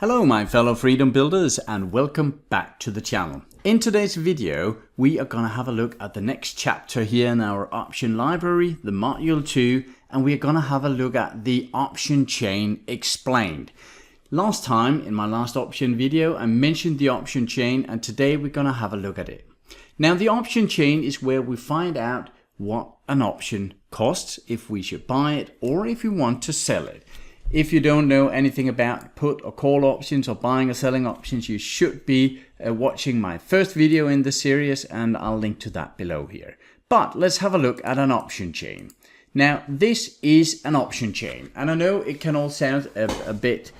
Hello my fellow freedom builders and welcome back to the channel. In today's video we are going to have a look at the next chapter here in our option library, the module 2, and we are going to have a look at the option chain explained. Last time in my last option video I mentioned the option chain, and today we're going to have a look at it. Now the option chain is where we find out what an option costs, if we should buy it or if we want to sell it. If you don't know anything about put or call options or buying or selling options, you should be watching my first video in the series, and I'll link to that below here. But let's have a look at an option chain. Now this is an option chain, and I know it can all sound a bit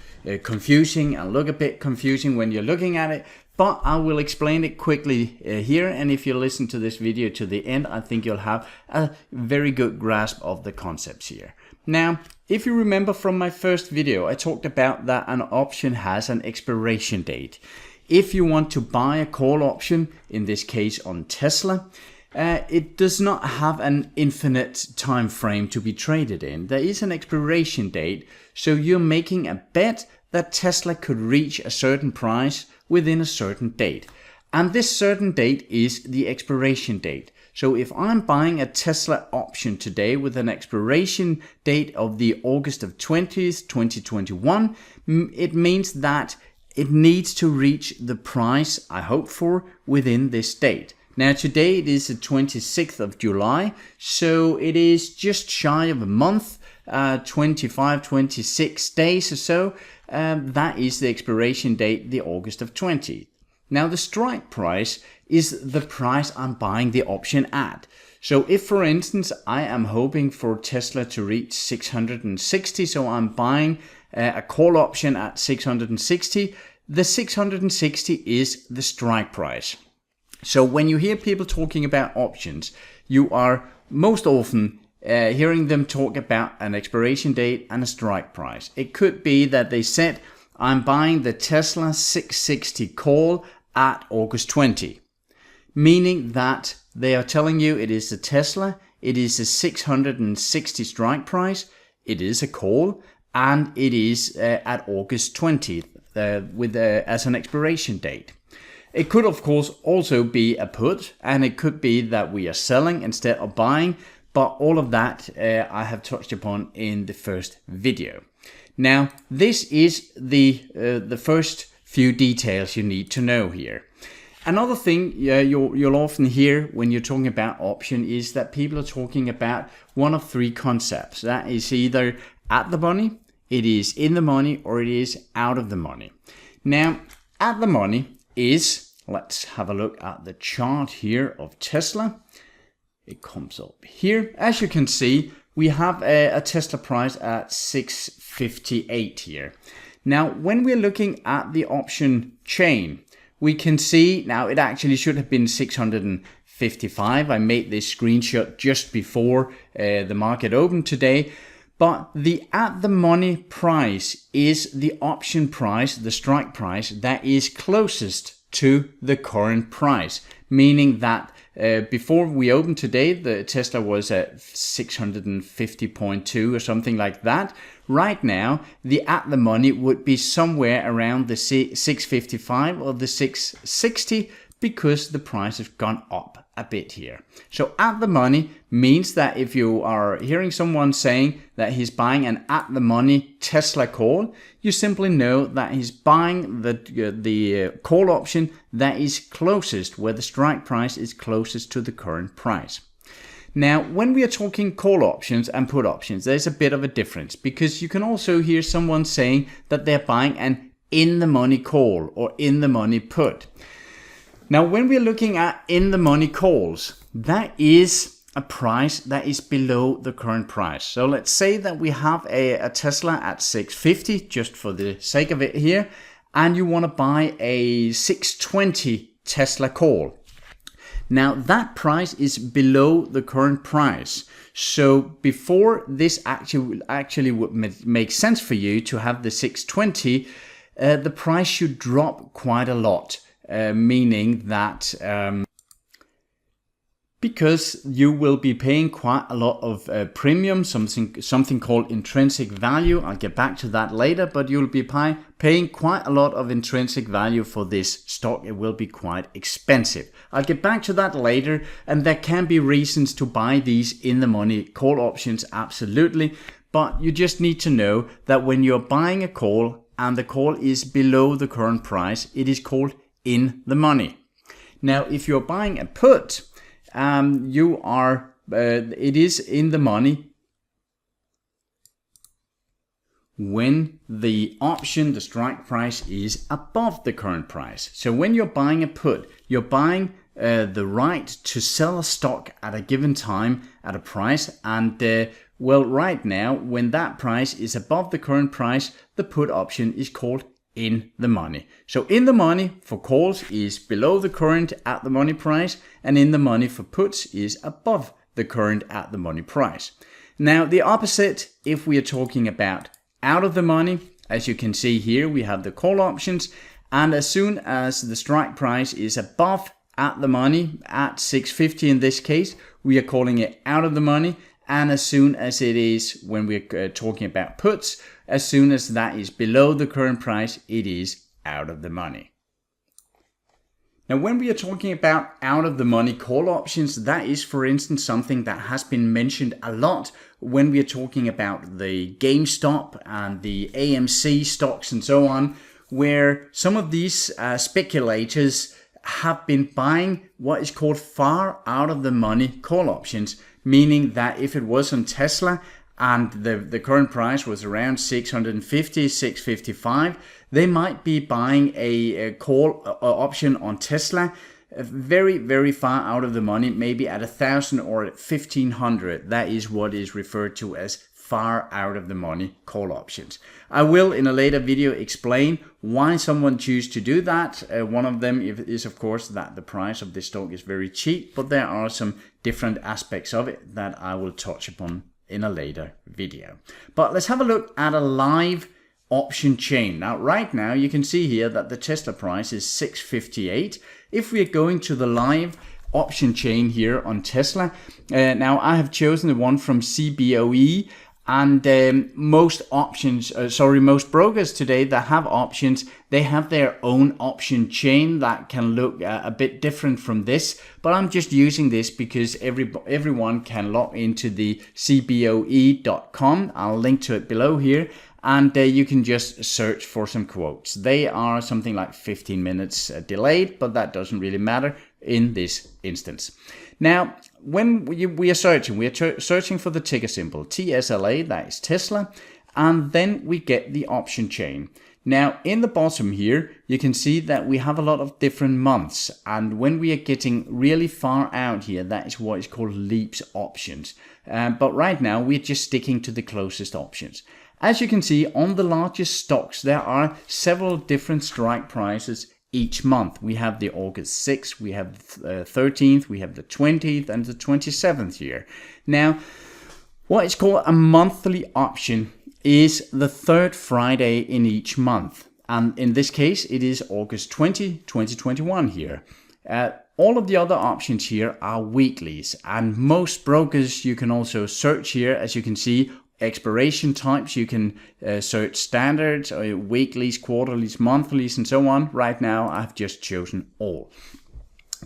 confusing and look a bit confusing when you're looking at it, but I will explain it quickly here, and if you listen to this video to the end, I think you'll have a very good grasp of the concepts here. Now, if you remember from my first video, I talked about that an option has an expiration date. If you want to buy a call option, in this case on Tesla, it does not have an infinite time frame to be traded in. There is an expiration date, so you're making a bet that Tesla could reach a certain price within a certain date. And this certain date is the expiration date. So if I'm buying a Tesla option today with an expiration date of the August of 20th, 2021, it means that it needs to reach the price I hope for within this date. Now today it is the 26th of July, so it is just shy of a month, 26 days or so. That is the expiration date, the August of 20th. Now the strike price is the price I'm buying the option at. So if, for instance, I am hoping for Tesla to reach 660, so I'm buying a call option at 660, the 660 is the strike price. So when you hear people talking about options, you are most often hearing them talk about an expiration date and a strike price. It could be that they said, I'm buying the Tesla 660 call at August 20, meaning that they are telling you it is a Tesla, it is a 660 strike price, it is a call, and it is at August 20th as an expiration date. It could of course also be a put, and it could be that we are selling instead of buying, but all of that I have touched upon in the first video. Now this is the first few details you need to know here. Another thing you'll often hear when you're talking about option is that people are talking about one of three concepts. That is either at the money, it is in the money, or it is out of the money. Now at the money is, let's have a look at the chart here of Tesla. It comes up here. As you can see, we have a Tesla price at 658 here. Now, when we're looking at the option chain, we can see now it actually should have been 655. I made this screenshot just before the market opened today. But the at the money price is the option price, the strike price, that is closest to the current price, meaning that before we opened today, the Tesla was at 650.2 or something like that. Right now, the at the money would be somewhere around the 655 or the 660 because the price has gone up a bit here. So at the money means that if you are hearing someone saying that he's buying an at the money Tesla call, you simply know that he's buying the call option that is closest, where the strike price is closest to the current price. Now, when we are talking call options and put options, there's a bit of a difference, because you can also hear someone saying that they're buying an in the money call or in the money put. Now, when we're looking at in the money calls, that is a price that is below the current price. So let's say that we have a Tesla at 650, just for the sake of it here, and you want to buy a 620 Tesla call. Now that price is below the current price. So before this actually would make sense for you to have the 620, the price should drop quite a lot, meaning that because you will be paying quite a lot of premium, something called intrinsic value. I'll get back to that later, but you'll be paying quite a lot of intrinsic value for this stock. It will be quite expensive. I'll get back to that later, and there can be reasons to buy these in the money call options, absolutely. But you just need to know that when you're buying a call and the call is below the current price, it is called in the money. Now, if you're buying a put, it is in the money when the option, the strike price, is above the current price. So when you're buying a put, you're buying the right to sell a stock at a given time at a price, and well, right now, when that price is above the current price, the put option is called in the money. So in the money for calls is below the current at the money price, and in the money for puts is above the current at the money price. Now the opposite, if we are talking about out of the money, as you can see here, we have the call options, and as soon as the strike price is above at the money, at 650 in this case, we are calling it out of the money. And as soon as it is, when we're talking about puts, as soon as that is below the current price, it is out of the money. Now, when we are talking about out of the money call options, that is, for instance, something that has been mentioned a lot when we are talking about the GameStop and the AMC stocks and so on, where some of these speculators have been buying what is called far out of the money call options, meaning that if it was on Tesla and the current price was around 650, 655, they might be buying a call option on Tesla very, very far out of the money, maybe at 1,000 or 1,500. That is what is referred to as far out of the money call options. I will in a later video explain why someone chooses to do that. One of them is of course that the price of this stock is very cheap, but there are some different aspects of it that I will touch upon in a later video. But let's have a look at a live option chain. Now right now you can see here that the Tesla price is 658. If we are going to the live option chain here on Tesla, now I have chosen the one from CBOE. And most brokers today that have options, they have their own option chain that can look a bit different from this. But I'm just using this because everyone can log into the cboe.com. I'll link to it below here. And you can just search for some quotes. They are something like 15 minutes delayed, but that doesn't really matter in this instance. Now, when we are searching for the ticker symbol TSLA, that is Tesla, and then we get the option chain. Now, in the bottom here, you can see that we have a lot of different months, and when we are getting really far out here, that is what is called leaps options. But right now, we're just sticking to the closest options. As you can see, on the largest stocks, there are several different strike prices each month. We have the August 6th, we have the 13th, we have the 20th and the 27th here. Now, what is called a monthly option is the third Friday in each month. And in this case, it is August 20, 2021 here. All of the other options here are weeklies, and most brokers, you can also search here, as you can see, expiration types. You can search standards, weeklies, quarterlies, monthlies, and so on. Right now, I've just chosen all.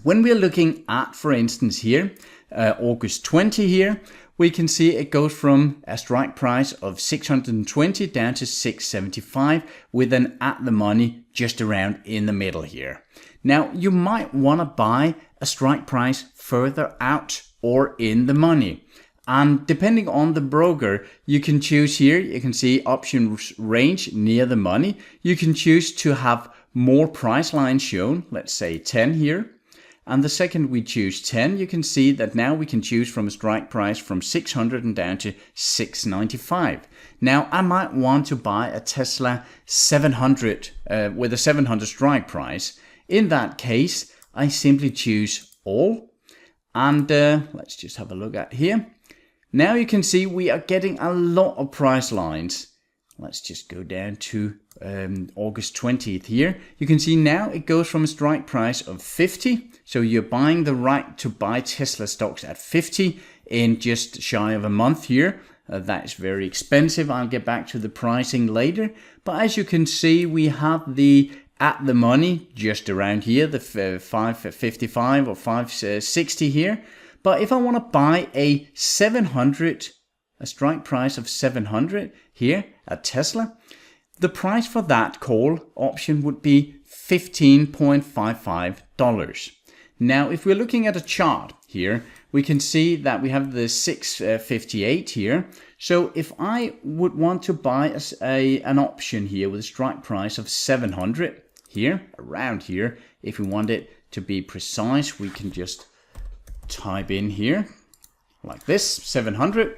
When we're looking at, for instance, here, August 20 here, we can see it goes from a strike price of 620 down to 675 with an at the money just around in the middle here. Now, you might want to buy a strike price further out or in the money. And depending on the broker, you can choose here, you can see option range near the money. You can choose to have more price lines shown, let's say 10 here. And the second we choose 10, you can see that now we can choose from a strike price from 600 and down to 695. Now, I might want to buy a Tesla 700 with a 700 strike price. In that case, I simply choose all. And let's just have a look at here. Now you can see we are getting a lot of price lines let's just go down to August 20th here. You can see now it goes from a strike price of 50. So you're buying the right to buy Tesla stocks at 50 in just shy of a month here. That is very expensive. I'll get back to the pricing later. But as you can see, we have the at the money just around here, the 555 or 560 here. But if I want to buy a 700, a strike price of 700 here at Tesla, the price for that call option would be $15.55. Now, if we're looking at a chart here, we can see that we have the 658 here. So if I would want to buy an option here with a strike price of 700 here, around here, if we want it to be precise, we can just type in here like this, 700.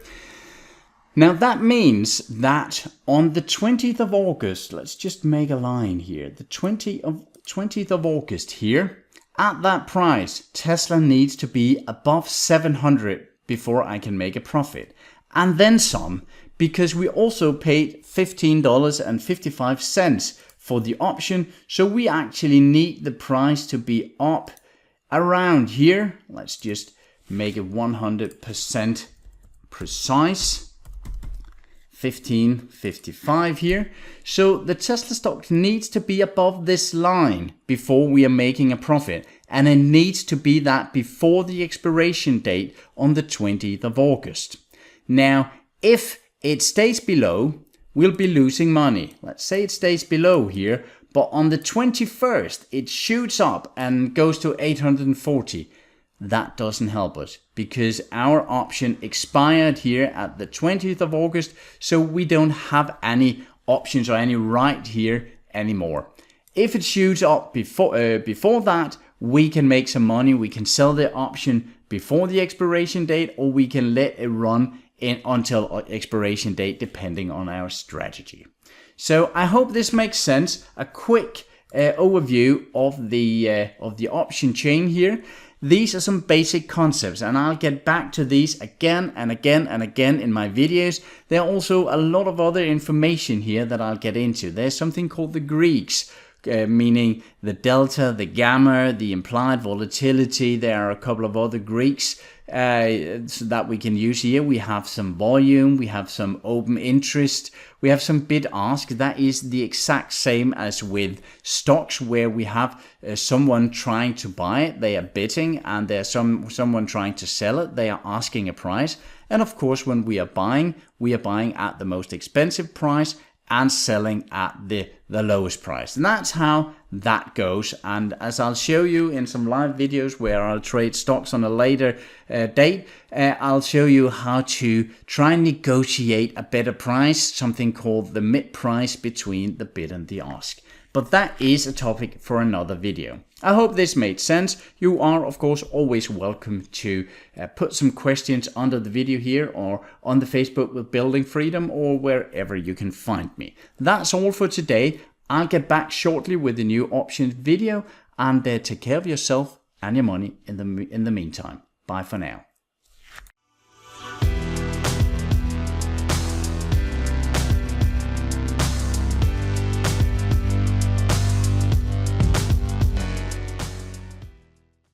Now that means that on the 20th of August, let's just make a line here, the 20th of August here, at that price, Tesla needs to be above 700 before I can make a profit. And then some, because we also paid $15.55 for the option. So we actually need the price to be up around here. Let's just make it 100% precise. 15.55 here. So the Tesla stock needs to be above this line before we are making a profit. And it needs to be that before the expiration date on the 20th of August. Now, if it stays below, we'll be losing money. Let's say it stays below here, but on the 21st, it shoots up and goes to 840. That doesn't help us because our option expired here at the 20th of August, so we don't have any options or any right here anymore. If it shoots up before that, we can make some money. We can sell the option before the expiration date, or we can let it run until expiration date, depending on our strategy. So I hope this makes sense. A quick overview of the option chain here. These are some basic concepts, and I'll get back to these again and again and again in my videos. There are also a lot of other information here that I'll get into. There's something called the Greeks, meaning the delta, the gamma, the implied volatility. There are a couple of other Greeks so that we can use here. We have some volume, we have some open interest, we have some bid ask. That is the exact same as with stocks, where we have someone trying to buy it, they are bidding, and there's someone trying to sell it, they are asking a price. And of course, when we are buying at the most expensive price and selling at the lowest price. And that's how that goes. And as I'll show you in some live videos where I'll trade stocks on a later date, I'll show you how to try and negotiate a better price, something called the mid price between the bid and the ask. But that is a topic for another video. I hope this made sense. You are, of course, always welcome to put some questions under the video here or on the Facebook with Building Freedom or wherever you can find me. That's all for today. I'll get back shortly with a new options video, and take care of yourself and your money in the meantime. Bye for now.